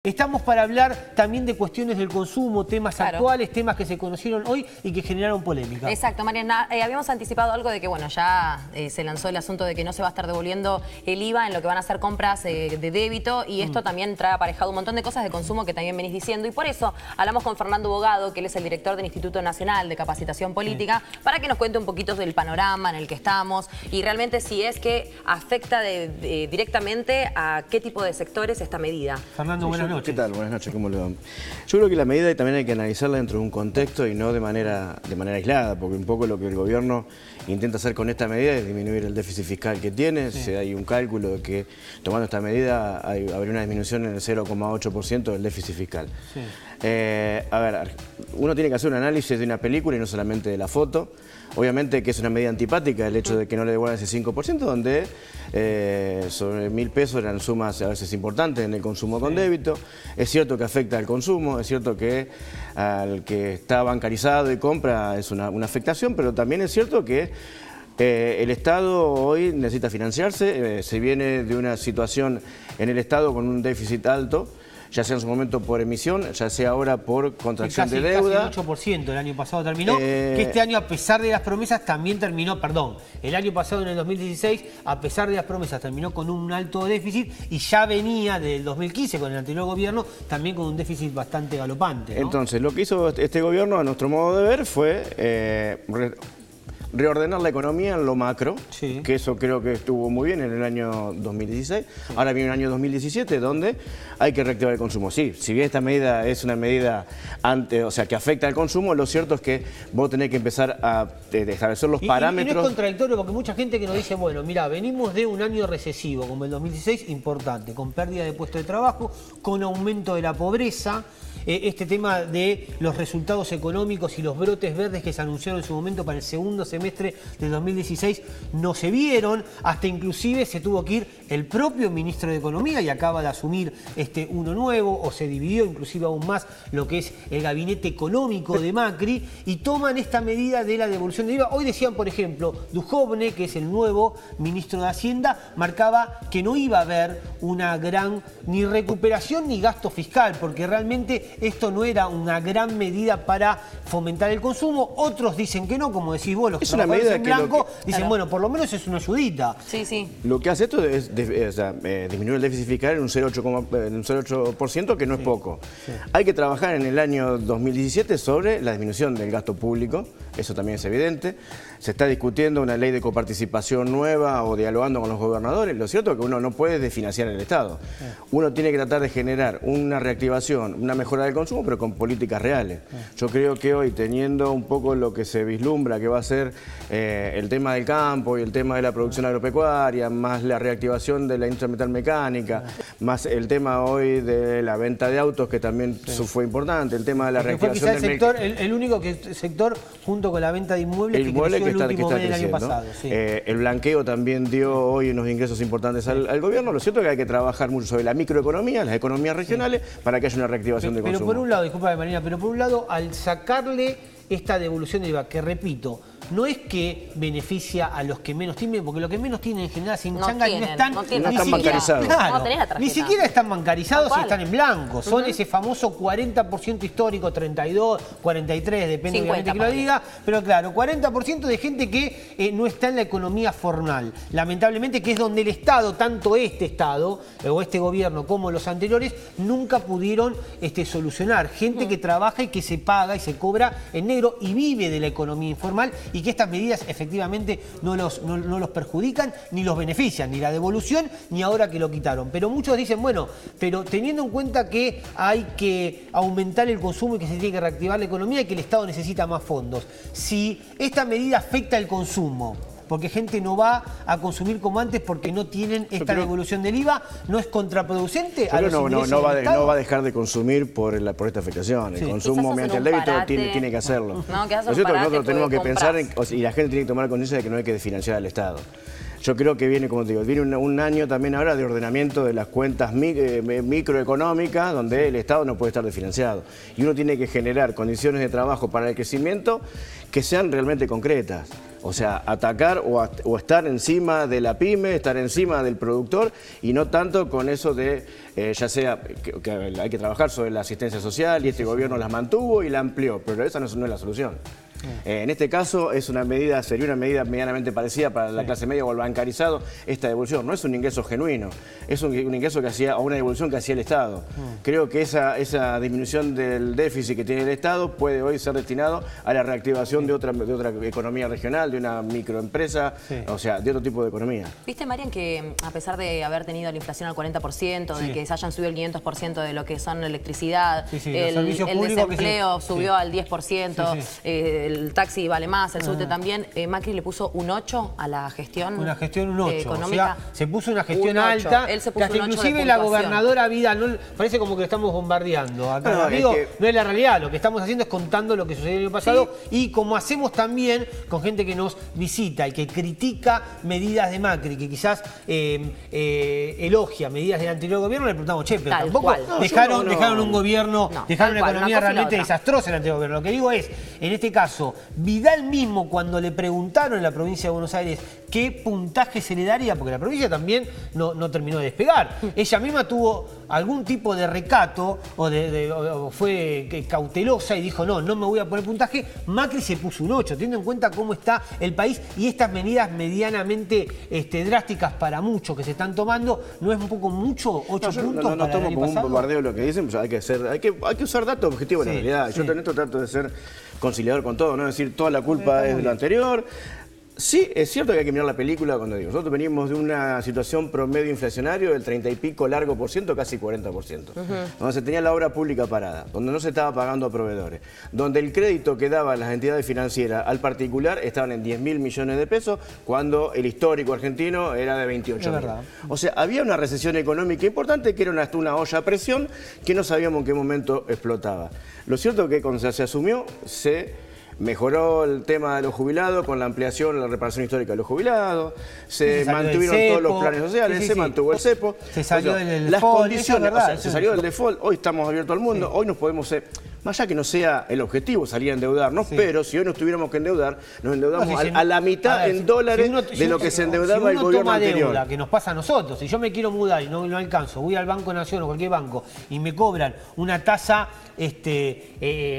Estamos para hablar también de cuestiones del consumo, temas actuales, temas que se conocieron hoy y que generaron polémica. Exacto, Mariana. Habíamos anticipado algo de que, bueno, ya se lanzó el asunto de que no se va a estar devolviendo el IVA en lo que van a ser compras de débito, y esto también trae aparejado un montón de cosas de consumo que también venís diciendo, y por eso hablamos con Fernando Bogado, que él es el director del Instituto Nacional de Capacitación Política, para que nos cuente un poquito del panorama en el que estamos y realmente si es que afecta directamente a qué tipo de sectores esta medida. Fernando, buenas noches. ¿Qué tal? Buenas noches, ¿cómo le va? Yo creo que la medida también hay que analizarla dentro de un contexto y no de manera aislada, porque un poco lo que el gobierno intenta hacer con esta medida es disminuir el déficit fiscal que tiene. Hay un cálculo de que tomando esta medida habría una disminución en el 0,8% del déficit fiscal. A ver, uno tiene que hacer un análisis de una película y no solamente de la foto. Obviamente que es una medida antipática el hecho de que no le devuelvan ese 5%, donde sobre 1.000 pesos eran sumas a veces importantes en el consumo con débito. Es cierto que afecta al consumo, es cierto que al que está bancarizado y compra es una afectación, pero también es cierto que el Estado hoy necesita financiarse, se viene de una situación en el Estado con un déficit alto, ya sea en su momento por emisión, ya sea ahora por contracción de deuda. Casi el 8% el año pasado terminó, que este año, a pesar de las promesas, también terminó, el año pasado, en el 2016, a pesar de las promesas, terminó con un alto déficit y ya venía del 2015, con el anterior gobierno, también con un déficit bastante galopante, ¿no? Entonces, lo que hizo este gobierno, a nuestro modo de ver, fue reordenar la economía en lo macro, que eso creo que estuvo muy bien en el año 2016. Ahora viene el año 2017, donde hay que reactivar el consumo. Sí, si bien esta medida es una medida que afecta al consumo, lo cierto es que vos tenés que empezar a establecer los parámetros. Y no es contradictorio, porque mucha gente que nos dice, bueno, mira, venimos de un año recesivo, como el 2016, importante, con pérdida de puestos de trabajo, con aumento de la pobreza, este tema de los resultados económicos y los brotes verdes que se anunciaron en su momento para el segundo semestre del 2016 no se vieron, hasta inclusive se tuvo que ir el propio ministro de Economía y acaba de asumir uno nuevo, o se dividió inclusive aún más lo que es el gabinete económico de Macri, y toman esta medida de la devolución de IVA. Hoy decían, por ejemplo, Duhovne, que es el nuevo ministro de Hacienda, marcaba que no iba a haber una gran ni recuperación ni gasto fiscal, porque realmente esto no era una gran medida para fomentar el consumo. Otros dicen que no, como decís vos, los trabajadores en blanco dicen, bueno, por lo menos es una ayudita. Sí. Lo que hace esto es disminuir el déficit fiscal en un 0,8%, que no es poco. Hay que trabajar en el año 2017 sobre la disminución del gasto público, eso también es evidente. Se está discutiendo una ley de coparticipación nueva o dialogando con los gobernadores. Lo cierto es que uno no puede desfinanciar el Estado. Uno tiene que tratar de generar una reactivación, una mejora del consumo, pero con políticas reales. Yo creo que hoy, teniendo un poco lo que se vislumbra que va a ser el tema del campo y el tema de la producción agropecuaria, más la reactivación de la industria metalmecánica, más el tema hoy de la venta de autos, que también fue importante, el tema de la reactivación del sector, el único sector, junto con la venta de inmuebles, que creció el último mes del año pasado. El blanqueo también dio hoy unos ingresos importantes al gobierno. Lo cierto es que hay que trabajar mucho sobre la microeconomía, las economías regionales, para que haya una reactivación de consumo. Pero por un lado, disculpa Marina, pero por un lado, al sacarle esta devolución de IVA, que repito, no es que beneficia a los que menos tienen, porque los que menos tienen en general se enchangan y no están bancarizados. Claro, ni siquiera están bancarizados y están en blanco. Son ese famoso 40% histórico, 32, 43, depende obviamente que lo diga, pero claro, 40% de gente que no está en la economía formal. Lamentablemente, que es donde el Estado, tanto este Estado o este gobierno como los anteriores, nunca pudieron solucionar. Gente que trabaja y que se paga y se cobra en negro y vive de la economía informal, y que estas medidas efectivamente no los perjudican ni los benefician, ni la devolución ni ahora que lo quitaron. Pero muchos dicen, bueno, pero teniendo en cuenta que hay que aumentar el consumo y que se tiene que reactivar la economía y que el Estado necesita más fondos, si esta medida afecta el consumo, porque gente no va a consumir como antes porque no tienen esta devolución del IVA, ¿no es contraproducente a los ingresos del Estado? No va a dejar de consumir por esta afectación. El consumo mediante el débito tiene que hacerlo. Lo cierto es que nosotros tenemos que pensar, y la gente tiene que tomar conciencia de que no hay que desfinanciar al Estado. Yo creo que viene, como te digo, viene un año también ahora de ordenamiento de las cuentas microeconómicas, donde el Estado no puede estar desfinanciado. Y uno tiene que generar condiciones de trabajo para el crecimiento que sean realmente concretas. O sea, atacar o estar encima de la pyme, estar encima del productor y no tanto con eso de, ya sea que hay que trabajar sobre la asistencia social y este gobierno las mantuvo y la amplió, pero esa no es la solución. En este caso es una medida, sería una medida medianamente parecida para la clase media o el bancarizado, esta devolución. No es un ingreso genuino, es un ingreso que hacía, o una devolución que hacía el Estado. Creo que esa disminución del déficit que tiene el Estado puede hoy ser destinado a la reactivación de otra economía regional, de una microempresa, o sea, de otro tipo de economía. Viste, Marian, que a pesar de haber tenido la inflación al 40%, de que se hayan subido el 500% de lo que son la electricidad, el desempleo subió al 10%, el taxi vale más, el subte también. Macri le puso un 8 a la gestión. Una gestión un 8. Económica. O sea, se puso una gestión alta. Él se puso un 8 inclusive la gobernadora Vidal, parece como que lo estamos bombardeando. Acá, amigo, no es la realidad. Lo que estamos haciendo es contando lo que sucedió el año pasado y como hacemos también con gente que nos visita y que critica medidas de Macri, que quizás elogia medidas del anterior gobierno, le preguntamos, che, pero tampoco dejaron un gobierno, dejaron una economía realmente desastrosa en el anterior gobierno. Lo que digo es, en este caso, Vidal mismo, cuando le preguntaron en la provincia de Buenos Aires qué puntaje se le daría, porque la provincia también no terminó de despegar. Ella misma tuvo algún tipo de recato o fue cautelosa y dijo, no me voy a poner puntaje. Macri se puso un 8, teniendo en cuenta cómo está el país y estas medidas medianamente drásticas para muchos que se están tomando. ¿No es un poco mucho 8 puntos? No tomo como un bombardeo lo que dicen, pues hay que usar datos objetivos de la realidad. Yo en esto trato de ser conciliador con todo, no es decir, toda la culpa es de lo anterior. Sí, es cierto que hay que mirar la película cuando digo, nosotros venimos de una situación promedio inflacionario del 30 y pico largo por ciento, casi 40%, donde se tenía la obra pública parada, donde no se estaba pagando a proveedores, donde el crédito que daban las entidades financieras al particular estaban en 10.000 millones de pesos, cuando el histórico argentino era de 28.000. O sea, había una recesión económica importante que era hasta una olla a presión que no sabíamos en qué momento explotaba. Lo cierto es que cuando se asumió, se mejoró el tema de los jubilados con la ampliación, la reparación histórica de los jubilados, se mantuvieron todos los planes sociales, se mantuvo el cepo, se salió del default, las condiciones, se salió del default, hoy estamos abiertos al mundo, hoy nos podemos más allá que no sea el objetivo salir a endeudarnos, pero si hoy nos tuviéramos que endeudar, nos endeudamos a la mitad en dólares de lo que se endeudaba el gobierno anterior. Deuda, que nos pasa a nosotros, si yo me quiero mudar y no alcanzo, voy al Banco Nación o cualquier banco y me cobran una tasa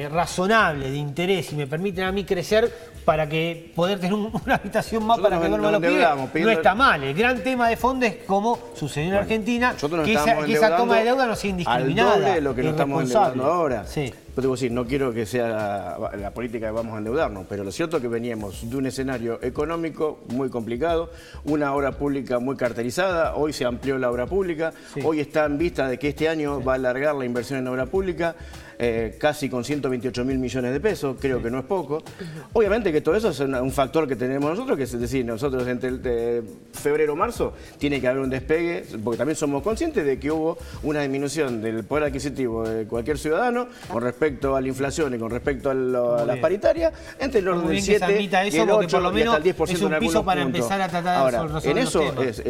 razonable de interés y me permiten a mí crecer para que poder tener una habitación más para que duerma los pibes, no está mal. El gran tema de fondo es como sucedió en Argentina, que esa toma de deuda no sea indiscriminada, al doble de lo que nos estamos endeudando ahora. Pero digo, no quiero que sea la política que vamos a endeudarnos, pero lo cierto es que veníamos de un escenario económico muy complicado, una obra pública muy carterizada, hoy se amplió la obra pública, hoy está en vista de que este año va a alargar la inversión en obra pública, casi con 128.000 millones de pesos, creo que no es poco. Obviamente que todo eso es un factor que tenemos nosotros, que es decir, nosotros entre febrero y marzo tiene que haber un despegue, porque también somos conscientes de que hubo una disminución del poder adquisitivo de cualquier ciudadano con respecto a la inflación y con respecto a las paritarias, entre el orden del 7 y el 8 y hasta el 10% es un piso para empezar a tratar de resolver en eso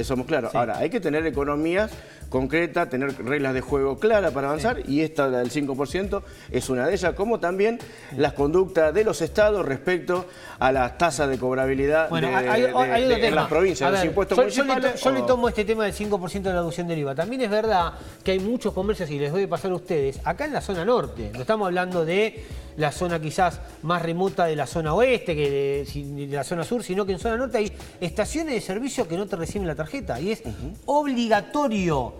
somos claros. Ahora, hay que tener economías concretas, tener reglas de juego claras para avanzar y esta del 5% es una de ellas, como también las conductas de los estados respecto a las tasas de cobrabilidad en las provincias, los impuestos municipales. Yo le tomo este tema del 5% de la reducción del IVA. También es verdad que hay muchos comercios, y les voy a pasar a ustedes, acá en la zona norte. No estamos hablando de la zona quizás más remota de la zona oeste que de la zona sur, sino que en zona norte hay estaciones de servicio que no te reciben la tarjeta y es obligatorio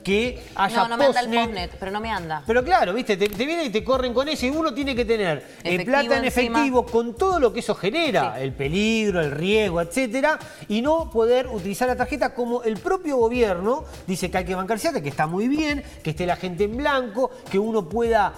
que haya no me anda el postnet, pero no me anda. Pero claro, viste, te vienen y te corren con eso y uno tiene que tener plata en efectivo con todo lo que eso genera, el peligro, el riesgo, etcétera, y no poder utilizar la tarjeta como el propio gobierno dice que hay que bancarizarte, que está muy bien, que esté la gente en blanco, que uno pueda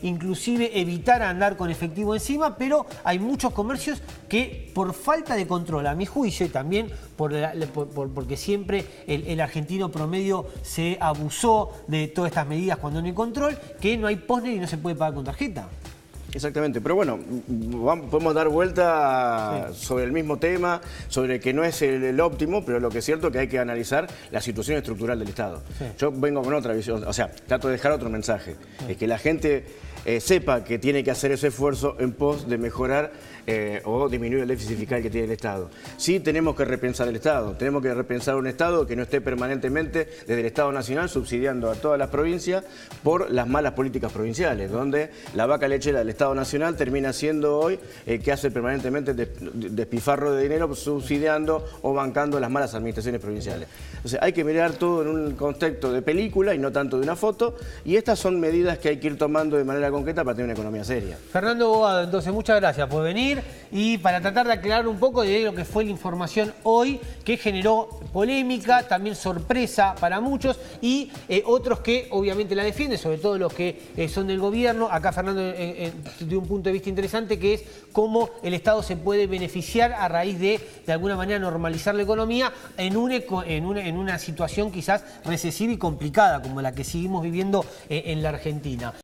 inclusive evitar andar con efectivo encima, pero hay muchos comercios que por falta de control, a mi juicio, y también porque siempre el argentino promedio se abusó de todas estas medidas cuando no hay control, que no hay postnet y no se puede pagar con tarjeta. Exactamente, pero bueno, podemos dar vuelta sobre el mismo tema, sobre que no es el óptimo, pero lo que es cierto es que hay que analizar la situación estructural del Estado. Yo vengo con otra visión, o sea, trato de dejar otro mensaje, es que la gente sepa que tiene que hacer ese esfuerzo en pos de mejorar o disminuir el déficit fiscal que tiene el Estado. Sí tenemos que repensar el Estado, tenemos que repensar un Estado que no esté permanentemente desde el Estado Nacional subsidiando a todas las provincias por las malas políticas provinciales, donde la vaca lechera del Estado Nacional termina siendo hoy que hace permanentemente despifarro de dinero subsidiando o bancando las malas administraciones provinciales. Entonces hay que mirar todo en un contexto de película y no tanto de una foto, y estas son medidas que hay que ir tomando de manera concreta para tener una economía seria. Fernando Bogado, entonces muchas gracias por venir y para tratar de aclarar un poco de lo que fue la información hoy, que generó polémica, también sorpresa para muchos y otros que obviamente la defienden, sobre todo los que son del gobierno. Acá Fernando dio un punto de vista interesante, que es cómo el Estado se puede beneficiar a raíz de alguna manera normalizar la economía en una situación quizás recesiva y complicada como la que seguimos viviendo en la Argentina.